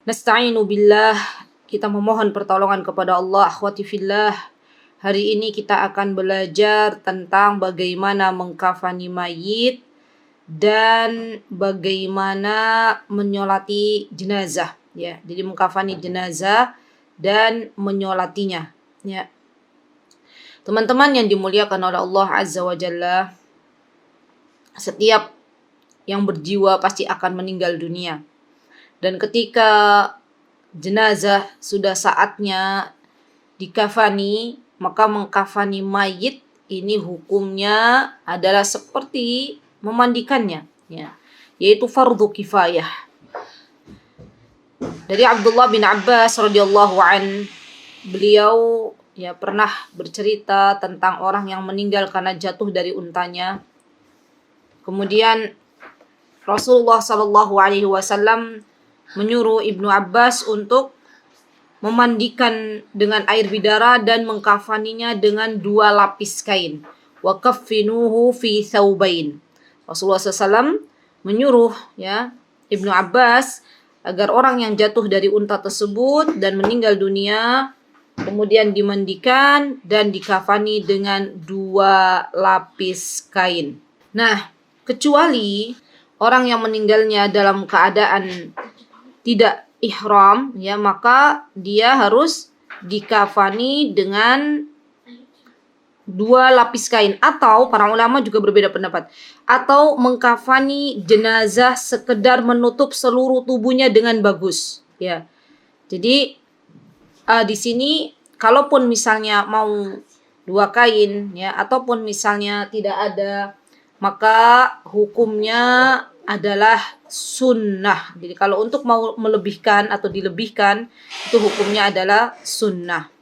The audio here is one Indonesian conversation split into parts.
Nasta'inu billah, kita memohon pertolongan kepada Allah. Akhwati fillah, hari ini kita akan belajar tentang bagaimana mengkafani mayit dan bagaimana menyolati jenazah. Ya, jadi mengkafani jenazah dan menyolatinya. Ya, teman-teman yang dimuliakan oleh Allah Azza wa Jalla, setiap yang berjiwa pasti akan meninggal dunia. Dan ketika jenazah sudah saatnya dikafani, maka mengkafani mayit ini hukumnya adalah seperti memandikannya, ya, yaitu fardu kifayah. Dari Abdullah bin Abbas radhiyallahu an, beliau pernah bercerita tentang orang yang meninggal karena jatuh dari untanya. Kemudian Rasulullah Shallallahu Alaihi Wasallam menyuruh Ibnu Abbas untuk memandikan dengan air bidara dan mengkafaninya dengan 2 lapis kain. Wa kaffinuhu fi thawbain. Rasulullah SAW menyuruh Ibnu Abbas agar orang yang jatuh dari unta tersebut dan meninggal dunia kemudian dimandikan dan dikafani dengan 2 lapis kain. Nah, kecuali orang yang meninggalnya dalam keadaan tidak ihram, maka dia harus dikafani dengan 2 lapis kain, atau para ulama juga berbeda pendapat, atau mengkafani jenazah sekedar menutup seluruh tubuhnya dengan bagus, ya. Jadi di sini kalaupun misalnya mau 2 kain, ataupun misalnya tidak ada, maka hukumnya adalah sunnah. Jadi kalau untuk mau melebihkan atau dilebihkan, itu hukumnya adalah sunnah.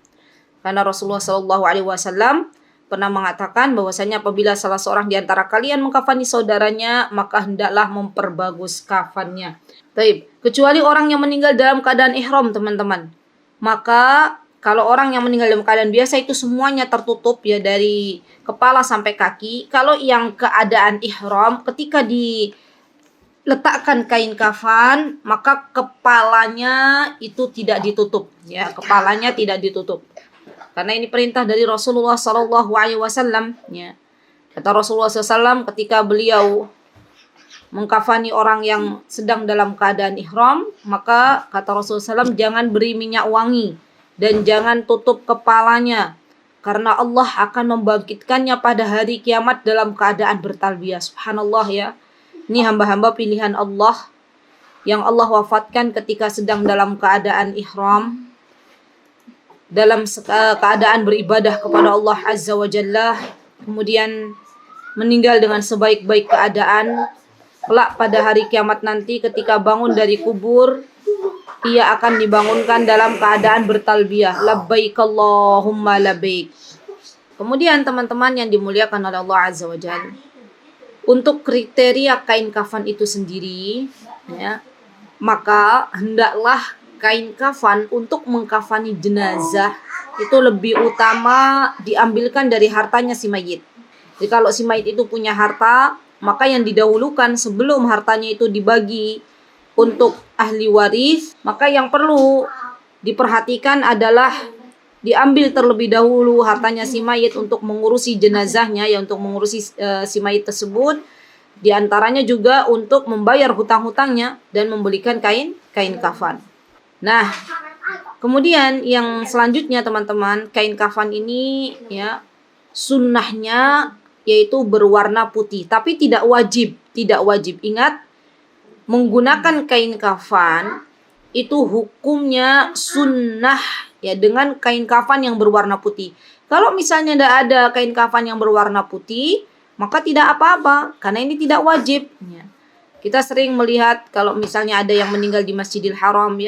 Karena Rasulullah SAW pernah mengatakan bahwasanya apabila salah seorang di antara kalian mengkafani saudaranya, maka hendaklah memperbagus kafannya. Baik, kecuali orang yang meninggal dalam keadaan ihram, teman-teman. Maka kalau orang yang meninggal dalam keadaan biasa itu semuanya tertutup, dari kepala sampai kaki. Kalau yang keadaan ihram, ketika diletakkan kain kafan, maka kepalanya itu tidak ditutup, kepalanya tidak ditutup. Karena ini perintah dari Rasulullah Sallallahu Alaihi Wasallam. Kata Rasulullah SAW ketika beliau mengkafani orang yang sedang dalam keadaan ihram, maka kata Rasulullah SAW, jangan beri minyak wangi dan jangan tutup kepalanya, karena Allah akan membangkitkannya pada hari kiamat dalam keadaan bertalbiyah. Subhanallah, ya. Ini hamba-hamba pilihan Allah yang Allah wafatkan ketika sedang dalam keadaan ihram, dalam keadaan beribadah kepada Allah Azza wa Jalla, kemudian meninggal dengan sebaik-baik keadaan. Kelak pada hari kiamat nanti ketika bangun dari kubur, ia akan dibangunkan dalam keadaan bertalbiyah, labbaik Allahumma labbaik. Kemudian teman-teman yang dimuliakan oleh Allah Azza wa Jalla, untuk kriteria kain kafan itu sendiri, maka hendaklah kain kafan untuk mengkafani jenazah itu lebih utama diambilkan dari hartanya si mayit. Jadi kalau si mayit itu punya harta, maka yang didahulukan sebelum hartanya itu dibagi untuk ahli waris, maka yang perlu diperhatikan adalah diambil terlebih dahulu hartanya si mayit untuk mengurusi jenazahnya, untuk mengurusi si mayit tersebut. Di antaranya juga untuk membayar hutang-hutangnya dan membelikan kain kafan. Nah, kemudian yang selanjutnya teman-teman, kain kafan ini sunnahnya yaitu berwarna putih, tapi tidak wajib. Ingat, menggunakan kain kafan itu hukumnya sunnah, dengan kain kafan yang berwarna putih. Kalau misalnya tidak ada kain kafan yang berwarna putih, maka tidak apa-apa, karena ini tidak wajib. Kita sering melihat kalau misalnya ada yang meninggal di Masjidil Haram,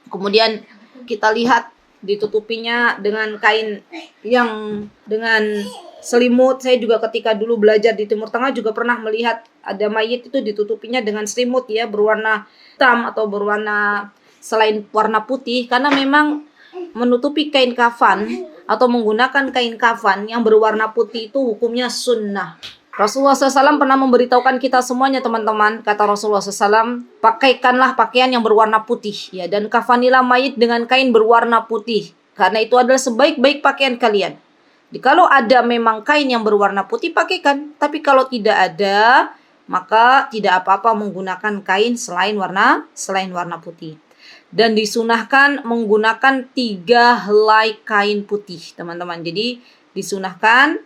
kemudian kita lihat ditutupinya dengan kain yang dengan selimut. Saya juga ketika dulu belajar di Timur Tengah juga pernah melihat ada mayit itu ditutupinya dengan selimut, berwarna hitam atau berwarna selain warna putih, karena memang menutupi kain kafan atau menggunakan kain kafan yang berwarna putih itu hukumnya sunnah. Rasulullah SAW pernah memberitahukan kita semuanya, teman-teman. Kata Rasulullah SAW, pakaikanlah pakaian yang berwarna putih, ya, dan kafanilah mayit dengan kain berwarna putih, karena itu adalah sebaik-baik pakaian kalian. Jadi, kalau ada memang kain yang berwarna putih, pakaikan. Tapi kalau tidak ada, maka tidak apa-apa menggunakan kain selain warna putih. Dan disunahkan menggunakan 3 helai kain putih, teman-teman. Jadi disunahkan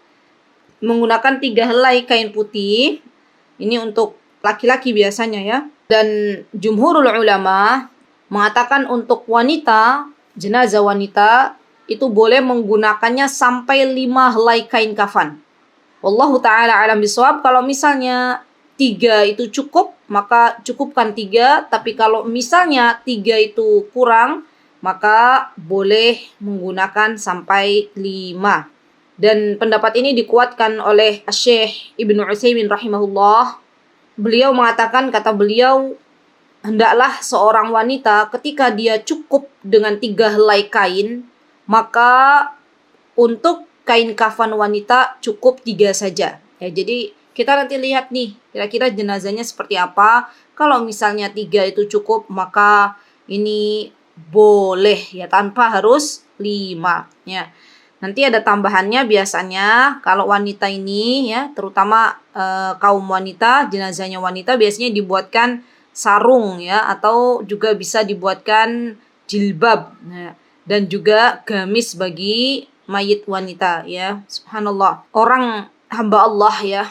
menggunakan 3 helai kain putih. Ini untuk laki-laki biasanya, ya. Dan jumhurul ulama mengatakan untuk wanita, jenazah wanita itu boleh menggunakannya sampai 5 helai kain kafan. Wallahu ta'ala alam bisawab. Kalau misalnya 3 itu cukup, maka cukupkan 3. Tapi kalau misalnya 3 itu kurang, maka boleh menggunakan sampai 5. Dan pendapat ini dikuatkan oleh Syekh Ibnu Utsaimin rahimahullah. Beliau mengatakan, kata beliau, hendaklah seorang wanita ketika dia cukup dengan 3 helai kain, maka untuk kain kafan wanita cukup 3 saja. Ya, jadi kita nanti lihat nih, kira-kira jenazahnya seperti apa. Kalau misalnya 3 itu cukup, maka ini boleh, ya, tanpa harus 5. Ya. Nanti ada tambahannya biasanya kalau wanita ini, ya, terutama kaum wanita, jenazahnya wanita biasanya dibuatkan sarung, ya, atau juga bisa dibuatkan jilbab, ya, dan juga gamis bagi mayit wanita, ya. Subhanallah. Orang hamba Allah, ya,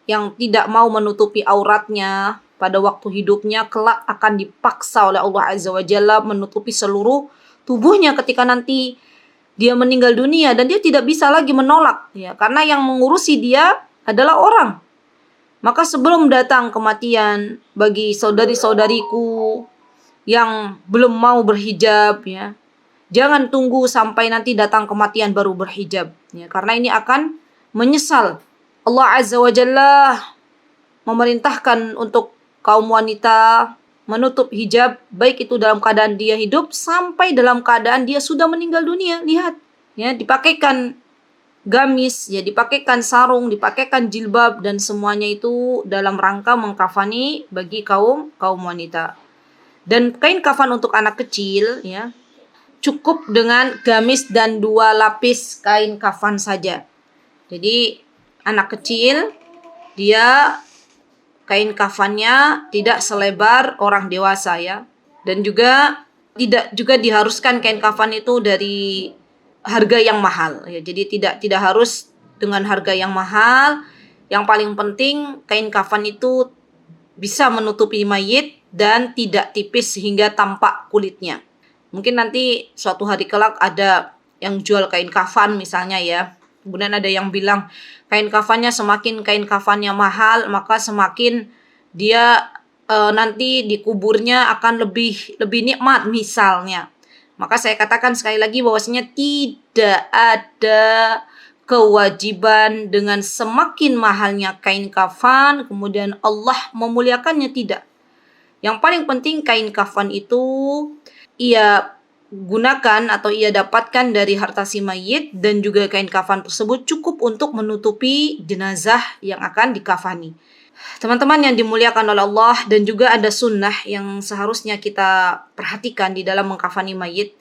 yang tidak mau menutupi auratnya pada waktu hidupnya, kelak akan dipaksa oleh Allah Azza wa Jalla menutupi seluruh tubuhnya ketika nanti dia meninggal dunia, dan dia tidak bisa lagi menolak, ya, karena yang mengurusi dia adalah orang. Maka sebelum datang kematian bagi saudari-saudariku yang belum mau berhijab, ya, jangan tunggu sampai nanti datang kematian baru berhijab, ya, karena ini akan menyesal. Allah Azza wa Jalla memerintahkan untuk kaum wanita menutup hijab, baik itu dalam keadaan dia hidup sampai dalam keadaan dia sudah meninggal dunia. Lihat, ya, dipakaikan gamis, ya, dipakaikan sarung, dipakaikan jilbab, dan semuanya itu dalam rangka mengkafani bagi kaum wanita. Dan kain kafan untuk anak kecil, ya, cukup dengan gamis dan 2 lapis kain kafan saja. Jadi anak kecil dia kain kafannya tidak selebar orang dewasa, ya. Dan juga tidak juga diharuskan kain kafan itu dari harga yang mahal, ya. Jadi tidak harus dengan harga yang mahal. Yang paling penting kain kafan itu bisa menutupi mayit dan tidak tipis sehingga tampak kulitnya. Mungkin nanti suatu hari kelak ada yang jual kain kafan misalnya, ya. Kemudian ada yang bilang kain kafannya mahal, maka semakin dia nanti dikuburnya akan lebih nikmat misalnya. Maka saya katakan sekali lagi bahwasanya tidak ada kewajiban dengan semakin mahalnya kain kafan kemudian Allah memuliakannya, tidak. Yang paling penting kain kafan itu ia gunakan atau ia dapatkan dari harta si mayit, dan juga kain kafan tersebut cukup untuk menutupi jenazah yang akan dikafani. Teman-teman yang dimuliakan oleh Allah, dan juga ada sunnah yang seharusnya kita perhatikan di dalam mengkafani mayit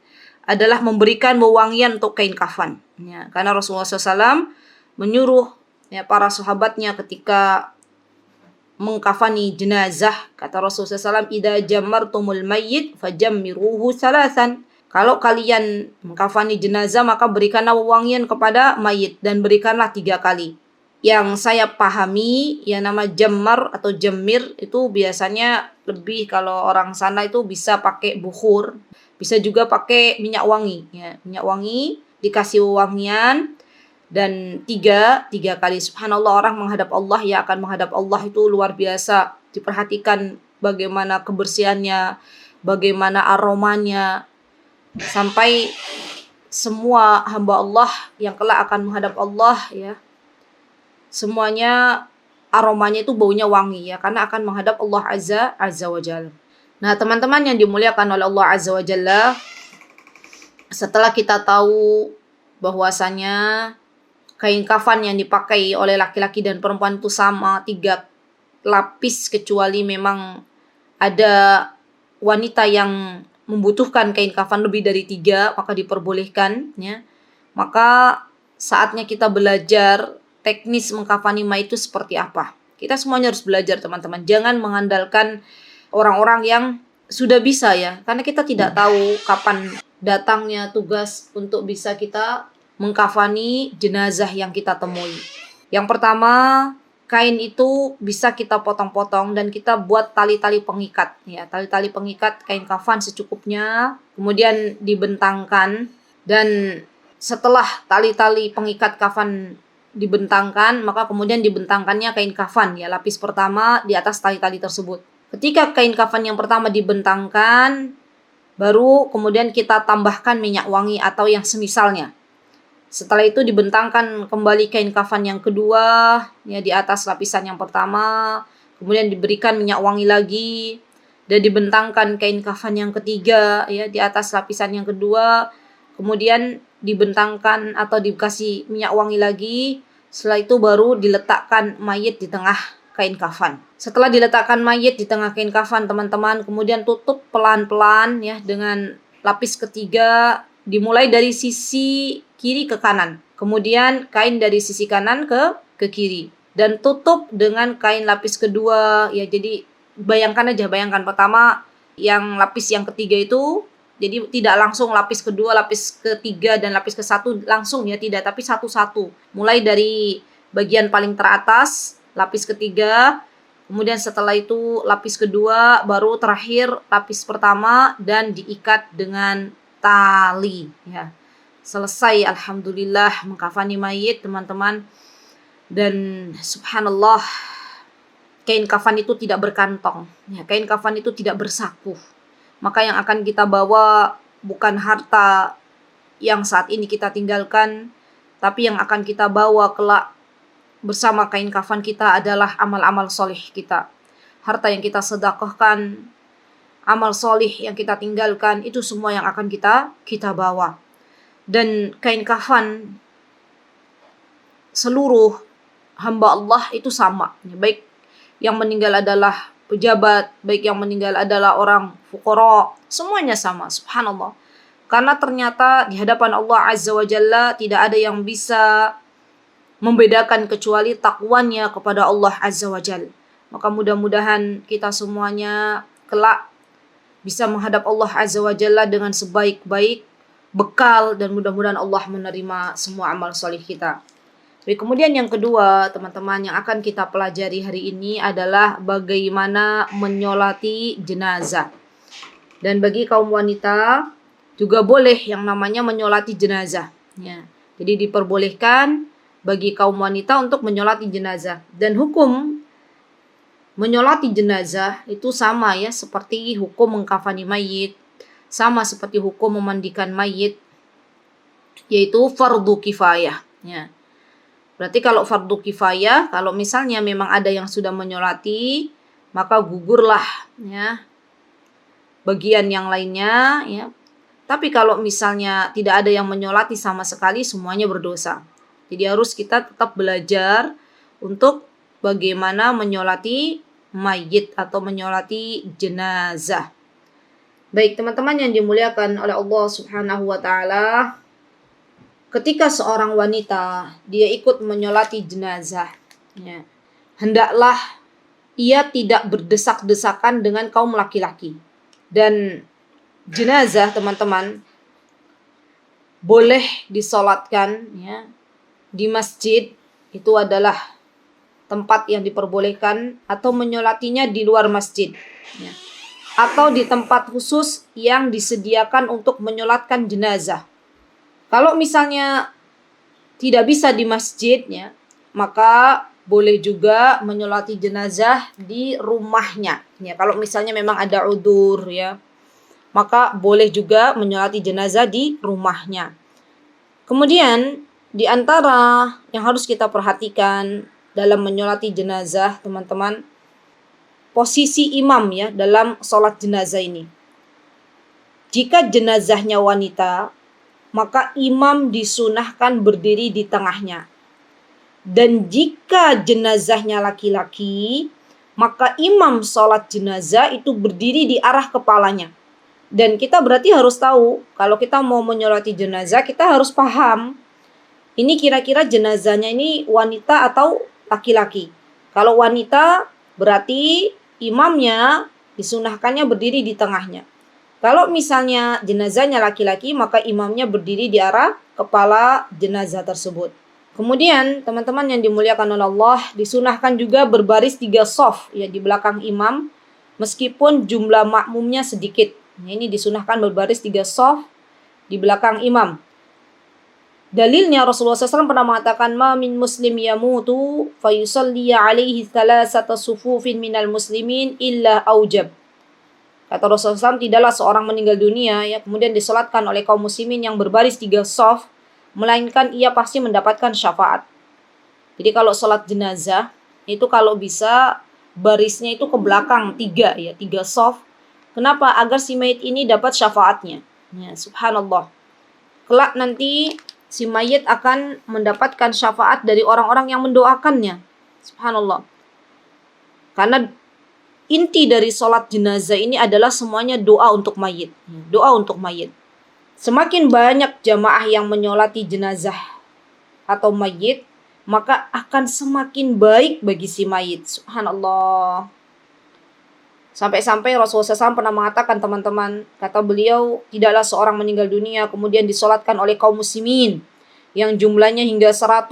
adalah memberikan wewangian untuk kain kafan, ya, karena Rasulullah SAW menyuruh, ya, para sahabatnya ketika mengkafani jenazah, kata Rasulullah SAW, idza jammartumul mayyit fajammiruhu salasan. Kalau kalian mengkafani jenazah, maka berikanlah wewangian kepada mayit, dan berikanlah 3 kali. Yang saya pahami, yang nama jammar atau jammir itu biasanya lebih, kalau orang sana itu bisa pakai bukhur, bisa juga pakai minyak wangi, ya. Minyak wangi dikasih wewangian, dan 3 kali. Subhanallah, orang menghadap Allah, ya, akan menghadap Allah itu luar biasa. Diperhatikan bagaimana kebersihannya, bagaimana aromanya, sampai semua hamba Allah yang kelak akan menghadap Allah, ya, semuanya aromanya itu baunya wangi, ya, karena akan menghadap Allah Azza wa Jalla. Nah, teman-teman yang dimuliakan oleh Allah Azza wa Jalla, setelah kita tahu bahwasanya kain kafan yang dipakai oleh laki-laki dan perempuan itu sama, 3 lapis, kecuali memang ada wanita yang membutuhkan kain kafan lebih dari 3, maka diperbolehkan, ya. Maka saatnya kita belajar teknis mengkafani mayit itu seperti apa. Kita semuanya harus belajar, teman-teman. Jangan mengandalkan orang-orang yang sudah bisa, ya. Karena kita tidak tahu kapan datangnya tugas untuk bisa kita mengkafani jenazah yang kita temui. Yang pertama, kain itu bisa kita potong-potong dan kita buat tali-tali pengikat, ya. Tali-tali pengikat kain kafan secukupnya, kemudian dibentangkan, dan setelah tali-tali pengikat kafan dibentangkan, maka kemudian dibentangkannya kain kafan, ya, lapis pertama di atas tali-tali tersebut. Ketika kain kafan yang pertama dibentangkan, baru kemudian kita tambahkan minyak wangi atau yang semisalnya. Setelah itu dibentangkan kembali kain kafan yang kedua, ya, di atas lapisan yang pertama, kemudian diberikan minyak wangi lagi, dan dibentangkan kain kafan yang ketiga, ya, di atas lapisan yang kedua, kemudian dibentangkan atau dikasih minyak wangi lagi. Setelah itu baru diletakkan mayit di tengah kain kafan. Setelah diletakkan mayit di tengah kain kafan, teman-teman, kemudian tutup pelan-pelan, ya, dengan lapis ketiga, dimulai dari sisi kiri ke kanan, kemudian kain dari sisi kanan ke kiri, dan tutup dengan kain lapis kedua, ya. Jadi bayangkan pertama yang lapis yang ketiga itu, jadi tidak langsung lapis kedua, lapis ketiga, dan lapis ke-1 langsung, ya, tidak, tapi satu-satu. Mulai dari bagian paling teratas, lapis ketiga, kemudian setelah itu lapis kedua, baru terakhir lapis pertama, dan diikat dengan tali, ya. Selesai, alhamdulillah, mengkafani mayit, teman-teman. Dan subhanallah, kain kafan itu tidak berkantong, ya. Kain kafan itu tidak bersaku. Maka yang akan kita bawa bukan harta yang saat ini kita tinggalkan, tapi yang akan kita bawa kelak bersama kain kafan kita adalah amal-amal solih kita. Harta yang kita sedekahkan, amal solih yang kita tinggalkan, itu semua yang akan kita bawa. Dan kain kafan seluruh hamba Allah itu sama, baik yang meninggal adalah pejabat, baik yang meninggal adalah orang fuqara, semuanya sama, subhanallah. Karena ternyata di hadapan Allah Azza wa Jalla tidak ada yang bisa membedakan kecuali takwanya kepada Allah Azza wa Jalla. Maka mudah-mudahan kita semuanya kelak bisa menghadap Allah Azza wa Jalla dengan sebaik-baik bekal, dan mudah-mudahan Allah menerima semua amal solih kita. Baik, kemudian yang kedua, teman-teman, yang akan kita pelajari hari ini adalah bagaimana menyolati jenazah. Dan bagi kaum wanita juga boleh yang namanya menyolati jenazah, ya. Jadi diperbolehkan bagi kaum wanita untuk menyolati jenazah. Dan hukum menyolati jenazah itu sama, ya, seperti hukum mengkafani mayit, sama seperti hukum memandikan mayit, yaitu fardu kifayah, ya. Berarti kalau fardu kifayah, kalau misalnya memang ada yang sudah menyolati, maka gugurlah, ya, bagian yang lainnya, ya. Tapi kalau misalnya tidak ada yang menyolati sama sekali, semuanya berdosa. Jadi harus kita tetap belajar untuk bagaimana menyolati mayit atau menyolati jenazah. Baik, teman-teman yang dimuliakan oleh Allah Subhanahu wa taala, ketika seorang wanita dia ikut menyolati jenazah, ya, hendaklah ia tidak berdesak-desakan dengan kaum laki-laki. Dan jenazah, teman-teman, boleh disolatkan, ya, di masjid, itu adalah tempat yang diperbolehkan, atau menyolatinya di luar masjid, ya, atau di tempat khusus yang disediakan untuk menyolatkan jenazah. Kalau misalnya tidak bisa di masjidnya, maka boleh juga menyolati jenazah di rumahnya, ya. Kalau misalnya memang ada udzur, ya, maka boleh juga menyolati jenazah di rumahnya. Kemudian di antara yang harus kita perhatikan dalam menyolati jenazah, teman-teman, posisi imam, ya, dalam sholat jenazah ini. Jika jenazahnya wanita, maka imam disunahkan berdiri di tengahnya. Dan jika jenazahnya laki-laki, maka imam sholat jenazah itu berdiri di arah kepalanya. Dan kita berarti harus tahu, kalau kita mau menyolati jenazah, kita harus paham, ini kira-kira jenazahnya ini wanita atau laki-laki. Kalau wanita, berarti imamnya disunahkannya berdiri di tengahnya. Kalau misalnya jenazahnya laki-laki, maka imamnya berdiri di arah kepala jenazah tersebut. Kemudian teman-teman yang dimuliakan oleh Allah, disunahkan juga berbaris 3 shaf ya di belakang imam meskipun jumlah makmumnya sedikit. Nah, ini disunahkan berbaris 3 shaf di belakang imam. Dalilnya Rasulullah SAW pernah mengatakan ma min muslim yamutu fayusalli alaihi thalathata sufufin minal muslimin illa aujab. Kata Rasulullah SAW, tidaklah seorang meninggal dunia ya kemudian disolatkan oleh kaum muslimin yang berbaris 3 shaf, melainkan ia pasti mendapatkan syafaat. Jadi kalau sholat jenazah, itu kalau bisa barisnya itu ke belakang 3 ya, 3 shaf. Kenapa? Agar si mayit ini dapat syafaatnya. Ya, subhanallah. Kelak nanti si mayit akan mendapatkan syafaat dari orang-orang yang mendoakannya. Subhanallah. Karena inti dari sholat jenazah ini adalah semuanya doa untuk mayit. Doa untuk mayit. Semakin banyak jamaah yang menyolati jenazah atau mayit, maka akan semakin baik bagi si mayit. Subhanallah. Sampai-sampai Rasulullah SAW pernah mengatakan, teman-teman, kata beliau, tidaklah seorang meninggal dunia kemudian disolatkan oleh kaum muslimin yang jumlahnya hingga 100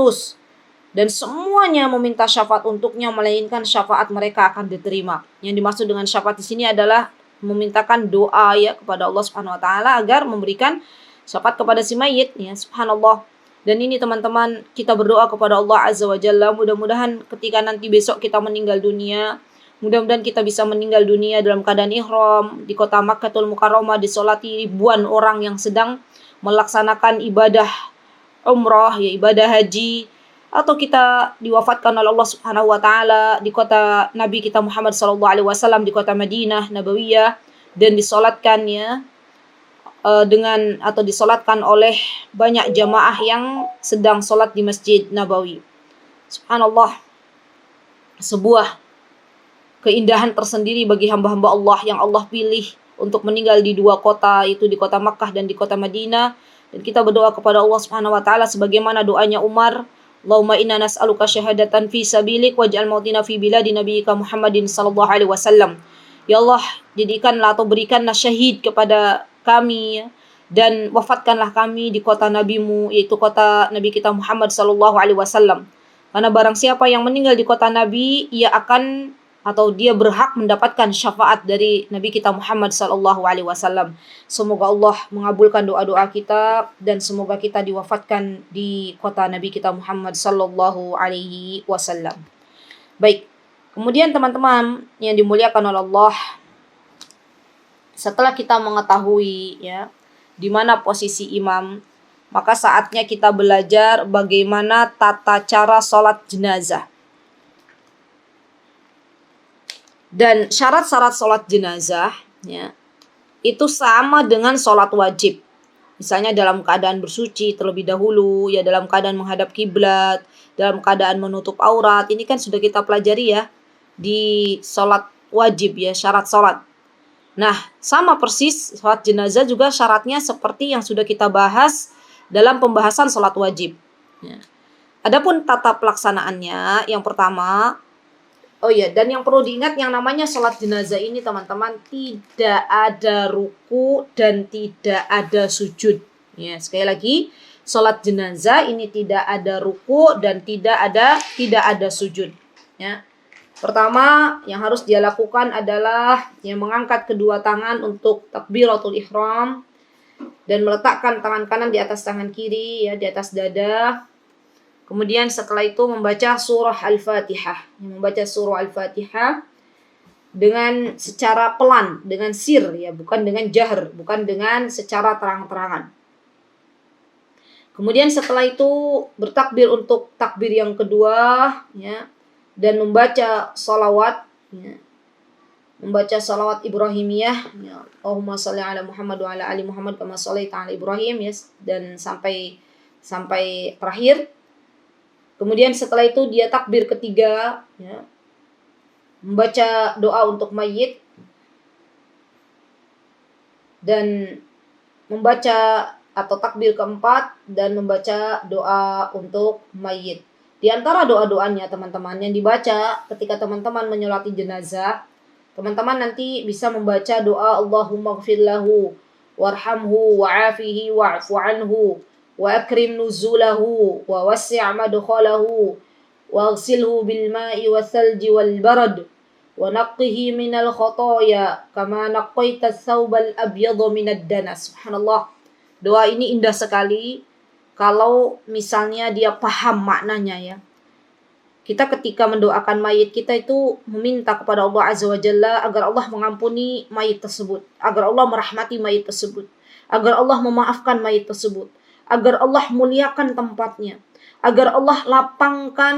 dan semuanya meminta syafaat untuknya, melainkan syafaat mereka akan diterima. Yang dimaksud dengan syafaat di sini adalah memintakan doa ya kepada Allah Subhanahu wa taala agar memberikan syafaat kepada si mayit ya, subhanallah. Dan ini teman-teman, kita berdoa kepada Allah Azza wa Jalla, mudah-mudahan ketika nanti besok kita meninggal dunia, mudah-mudahan kita bisa meninggal dunia dalam keadaan ihram di kota Makkahul Mukarramah, disolati ribuan orang yang sedang melaksanakan ibadah umrah ya, ibadah haji, atau kita diwafatkan oleh Allah Subhanahu wa taala di kota Nabi kita Muhammad sallallahu alaihi wasallam di kota Madinah Nabawiyah dan disolatkan ya dengan atau disolatkan oleh banyak jamaah yang sedang solat di Masjid Nabawi. Subhanallah, sebuah keindahan tersendiri bagi hamba-hamba Allah yang Allah pilih untuk meninggal di 2 kota, itu di kota Makkah dan di kota Madinah. Dan kita berdoa kepada Allah Subhanahu wa taala sebagaimana doanya Umar, Allahumma inna nas'aluka syahadatan fi sabilik waj'al mautina fi biladi nabiyyika Muhammadin sallallahu alaihi wasallam. Ya Allah, jadikanlah atau berikanlah syahid kepada kami dan wafatkanlah kami di kota nabimu, yaitu kota Nabi kita Muhammad sallallahu alaihi wasallam. Karena barang siapa yang meninggal di kota Nabi, ia akan atau dia berhak mendapatkan syafaat dari Nabi kita Muhammad sallallahu alaihi wasallam. Semoga Allah mengabulkan doa-doa kita dan semoga kita diwafatkan di kota Nabi kita Muhammad sallallahu alaihi wasallam. Baik. Kemudian teman-teman yang dimuliakan oleh Allah, setelah kita mengetahui ya di mana posisi imam, maka saatnya kita belajar bagaimana tata cara sholat jenazah. Dan syarat-syarat sholat jenazah ya, itu sama dengan sholat wajib. Misalnya dalam keadaan bersuci terlebih dahulu, ya dalam keadaan menghadap kiblat, dalam keadaan menutup aurat. Ini kan sudah kita pelajari ya di sholat wajib ya, syarat sholat. Nah, sama persis sholat jenazah juga syaratnya seperti yang sudah kita bahas dalam pembahasan sholat wajib. Ya. Adapun tata pelaksanaannya, yang pertama, dan yang perlu diingat yang namanya sholat jenazah ini teman-teman, tidak ada ruku dan tidak ada sujud. Ya, sekali lagi, sholat jenazah ini tidak ada ruku dan tidak ada sujud. Ya. Pertama yang harus dia lakukan adalah yang mengangkat kedua tangan untuk takbiratul ihram dan meletakkan tangan kanan di atas tangan kiri ya, di atas dada. Kemudian setelah itu membaca surah Al-Fatihah. Membaca surah Al-Fatihah dengan secara pelan, dengan sir ya, bukan dengan jahr, bukan dengan secara terang-terangan. Kemudian setelah itu bertakbir untuk takbir yang kedua ya, dan membaca salawat ya. Membaca salawat Ibrahimiyah ya. Allahumma shalli ala Muhammad wa ala ali Muhammad kama shallaita ala Ibrahim ya, dan sampai terakhir. Kemudian setelah itu dia takbir ketiga, ya, membaca doa untuk mayit dan membaca atau takbir keempat dan membaca doa untuk mayit. Di antara doa-doanya teman-teman yang dibaca ketika teman-teman menyolati jenazah, teman-teman nanti bisa membaca doa Allahumma gfir lahu warhamhu wa'afihi wa'fu anhu wa akrim nuzulahu wa wassi' madkhalahu waghsilhu bil ma'i wal thalji wal barad wa naqqihi minal khotoya kama naqqaita thawbal abyadha minad danas. Subhanallah. Doa ini indah sekali kalau misalnya dia paham maknanya, ya. Kita ketika mendoakan mayit kita itu meminta kepada Allah Azza wa Jalla agar Allah mengampuni mayit tersebut, agar Allah merahmati mayit tersebut, agar Allah memaafkan mayit tersebut, agar Allah muliakan tempatnya, agar Allah lapangkan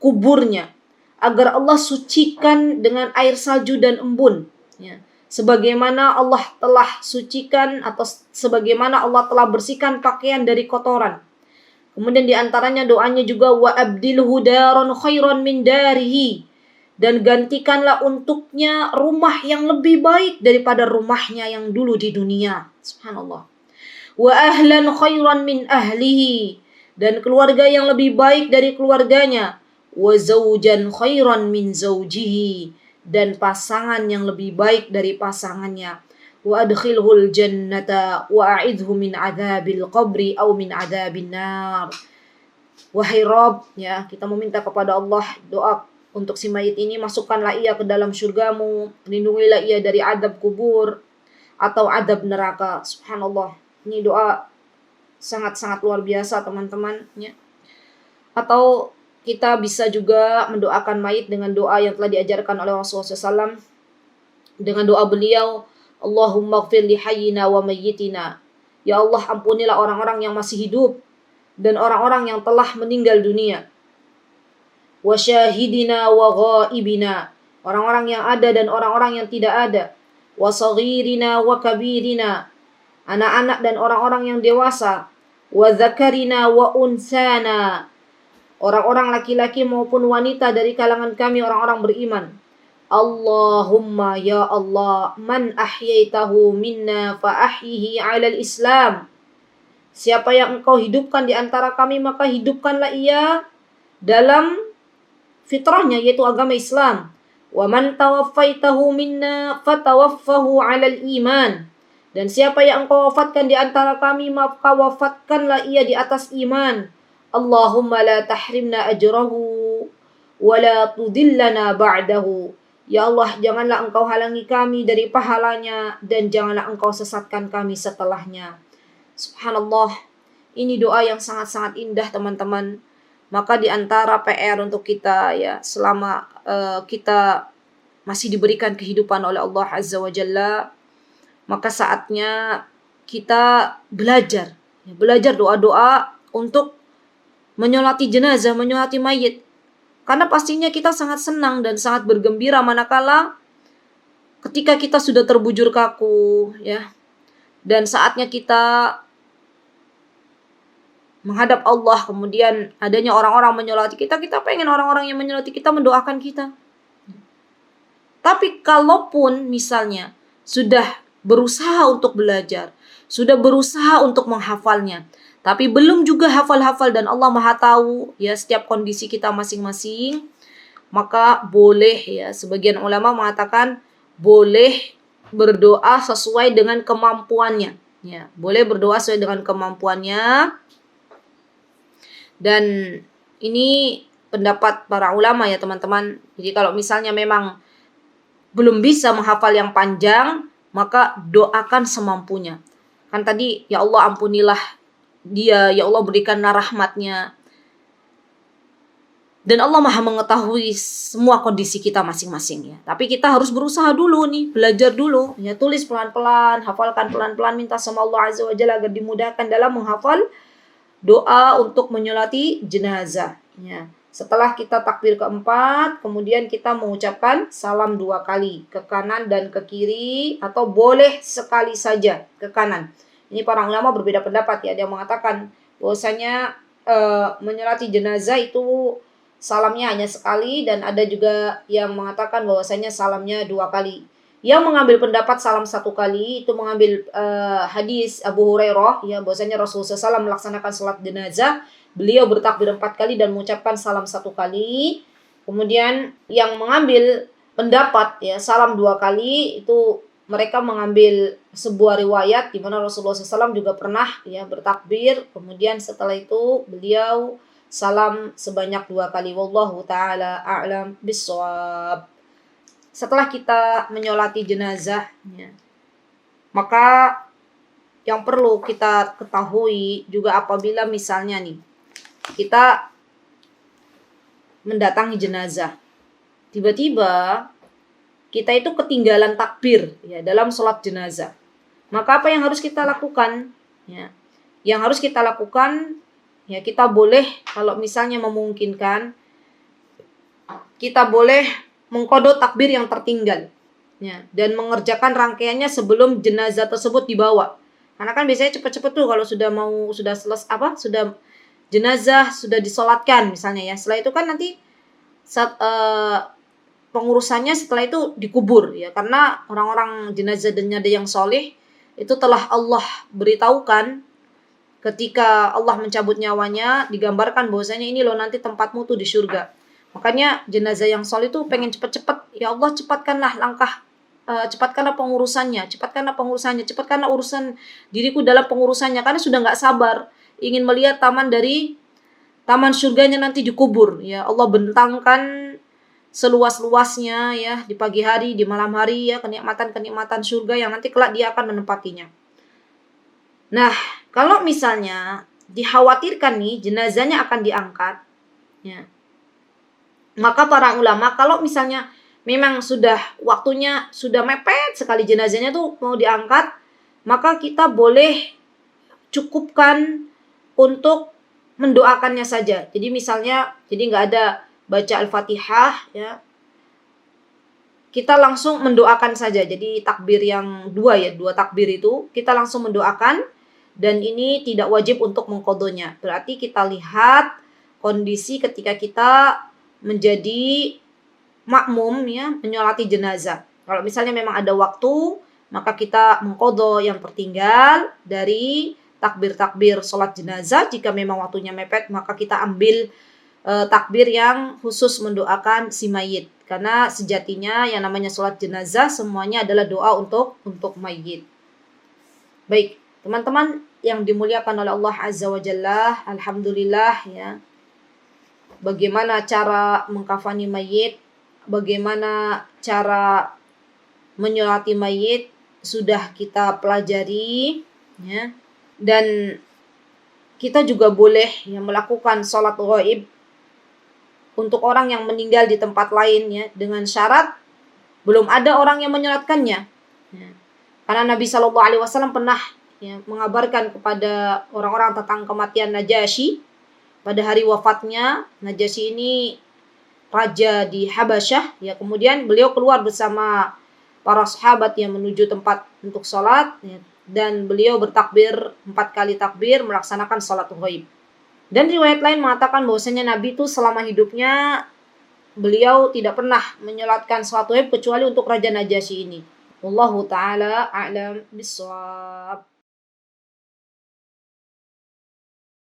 kuburnya, agar Allah sucikan dengan air salju dan embun, ya. Sebagaimana Allah telah sucikan atau sebagaimana Allah telah bersihkan pakaian dari kotoran. Kemudian di antaranya doanya juga wa abdilhu daron khairan min darihi, dan gantikanlah untuknya rumah yang lebih baik daripada rumahnya yang dulu di dunia. Subhanallah. Wa ahlan khairan min ahlihi, dan keluarga yang lebih baik dari keluarganya. Wa zaujan khairan min zaujihi, dan pasangan yang lebih baik dari pasangannya. Wa adkhilhul jannata wa a'idhu min adzabil qabri au min adzabin nar. Wahai Rabb, ya, kita meminta kepada Allah doa untuk si mayit ini, masukkanlah ia ke dalam surgamu, lindungilah ia dari adab kubur atau adab neraka. Subhanallah. Ini doa sangat-sangat luar biasa, teman-teman, ya. Atau kita bisa juga mendoakan mayit dengan doa yang telah diajarkan oleh Rasulullah SAW, dengan doa beliau, Allahumma gfir li hayyina wa mayyitina. Ya Allah, ampunilah orang-orang yang masih hidup dan orang-orang yang telah meninggal dunia. Wa syahidina wa ghaibina, orang-orang yang ada dan orang-orang yang tidak ada. Wa saghirina wa kabirina, anak-anak dan orang-orang yang dewasa. Wa dzakarina wa unsana, orang-orang laki-laki maupun wanita dari kalangan kami orang-orang beriman. Allahumma ya Allah, man ahyaitahu minna fa ahyihi 'alal Islam. Siapa yang engkau hidupkan di antara kami, maka hidupkanlah ia dalam fitrahnya, yaitu agama Islam. Wa man tawaffaitahu minna fatawaffahu 'alal iman. Dan siapa yang engkau wafatkan di antara kami, maka wafatkanlah ia di atas iman. Allahumma la tahrimna ajrahu wa la tudillana ba'dahu. Ya Allah, janganlah engkau halangi kami dari pahalanya dan janganlah engkau sesatkan kami setelahnya. Subhanallah. Ini doa yang sangat-sangat indah, teman-teman. Maka di antara PR untuk kita, ya, selama kita masih diberikan kehidupan oleh Allah Azza wa Jalla, maka saatnya kita belajar doa-doa untuk menyolati jenazah, menyolati mayit. Karena pastinya kita sangat senang dan sangat bergembira manakala ketika kita sudah terbujur kaku, ya. Dan saatnya kita menghadap Allah, kemudian adanya orang-orang menyolati kita, kita pengen orang-orang yang menyolati kita mendoakan kita. Tapi kalaupun misalnya sudah berusaha untuk belajar, sudah berusaha untuk menghafalnya, tapi belum juga hafal-hafal dan Allah Maha tahu, ya, setiap kondisi kita masing-masing, maka boleh, ya, sebagian ulama mengatakan boleh berdoa sesuai dengan kemampuannya, ya, boleh berdoa sesuai dengan kemampuannya. Dan ini pendapat para ulama, ya, teman-teman. Jadi kalau misalnya memang belum bisa menghafal yang panjang, maka doakan semampunya. Kan tadi, ya Allah ampunilah dia, ya Allah berikanlah rahmatnya. Dan Allah Maha mengetahui semua kondisi kita masing-masing, ya. Tapi kita harus berusaha dulu nih, belajar dulu, ya, tulis pelan-pelan, hafalkan pelan-pelan, minta sama Allah Azza wa Jalla agar dimudahkan dalam menghafal doa untuk menyolati jenazah, ya. Setelah kita takbir keempat, kemudian kita mengucapkan salam 2 kali, ke kanan dan ke kiri, atau boleh sekali saja ke kanan. Ini para ulama berbeda pendapat, ya. Ada yang mengatakan bahwasanya menyolati jenazah itu salamnya hanya sekali, dan ada juga yang mengatakan bahwasanya salamnya 2 kali. Yang mengambil pendapat salam 1 kali itu mengambil hadis Abu Hurairah, ya, bahwasanya Rasulullah SAW melaksanakan salat jenazah, beliau bertakbir 4 kali dan mengucapkan salam 1 kali. Kemudian yang mengambil pendapat, ya, salam 2 kali, itu mereka mengambil sebuah riwayat di mana Rasulullah SAW juga pernah, ya, bertakbir, kemudian setelah itu beliau salam sebanyak 2 kali. Wallahu taala a'lam bissawab. Setelah kita menyolati jenazah, ya, maka yang perlu kita ketahui juga apabila misalnya nih kita mendatangi jenazah, tiba-tiba kita itu ketinggalan takbir, ya, dalam sholat jenazah. Maka apa yang harus kita lakukan? Ya, yang harus kita lakukan, ya, kita boleh kalau misalnya memungkinkan, kita boleh mengqadha takbir yang tertinggal, ya, dan mengerjakan rangkaiannya sebelum jenazah tersebut dibawa. Karena kan biasanya cepat-cepat tuh kalau sudah jenazah sudah disolatkan misalnya, ya. Setelah itu kan nanti pengurusannya setelah itu dikubur, ya, karena orang-orang jenazah dan nyada yang soleh itu telah Allah beritahukan ketika Allah mencabut nyawanya, digambarkan bahwasanya ini loh nanti tempatmu tuh di surga. Makanya jenazah yang soleh itu pengen cepet-cepet, ya Allah cepatkanlah cepatkanlah pengurusannya, cepatkanlah urusan diriku dalam pengurusannya, karena sudah nggak sabar ingin melihat taman surganya nanti dikubur, ya. Allah bentangkan seluas-luasnya, ya, di pagi hari, di malam hari, ya, kenikmatan-kenikmatan surga yang nanti kelak dia akan menempatinya. Nah, kalau misalnya dikhawatirkan nih jenazahnya akan diangkat, ya, maka para ulama kalau misalnya memang sudah waktunya sudah mepet sekali jenazahnya tuh mau diangkat, maka kita boleh cukupkan untuk mendoakannya saja. Jadi misalnya, jadi nggak ada baca Al-Fatihah, ya, kita langsung mendoakan saja. Jadi takbir yang 2, ya, 2 takbir itu kita langsung mendoakan, dan ini tidak wajib untuk mengqadhanya. Berarti kita lihat kondisi ketika kita menjadi makmum, ya, menyolati jenazah. Kalau misalnya memang ada waktu, maka kita mengqadha yang tertinggal dari takbir-takbir sholat jenazah. Jika memang waktunya mepet, maka kita ambil takbir yang khusus mendoakan si mayit. Karena sejatinya yang namanya sholat jenazah semuanya adalah doa untuk mayit. Baik, teman-teman yang dimuliakan oleh Allah Azza wa Jalla, alhamdulillah, ya, bagaimana cara mengkafani mayit, bagaimana cara menyolati mayit sudah kita pelajari, ya. Dan kita juga boleh, ya, melakukan sholat ghaib untuk orang yang meninggal di tempat lain, ya, dengan syarat belum ada orang yang menyolatkannya, ya. Karena Nabi SAW pernah, ya, mengabarkan kepada orang-orang tentang kematian Najasyi pada hari wafatnya. Najasyi ini raja di Habasyah, ya, kemudian beliau keluar bersama para sahabat yang menuju tempat untuk sholat, ya, dan beliau bertakbir 4 kali takbir melaksanakan sholat ghaib. Dan riwayat lain mengatakan bahwasanya Nabi itu selama hidupnya beliau tidak pernah menyolatkan sholat ghaib kecuali untuk Raja Najasyi ini. Wallahu taala a'lam bissawab.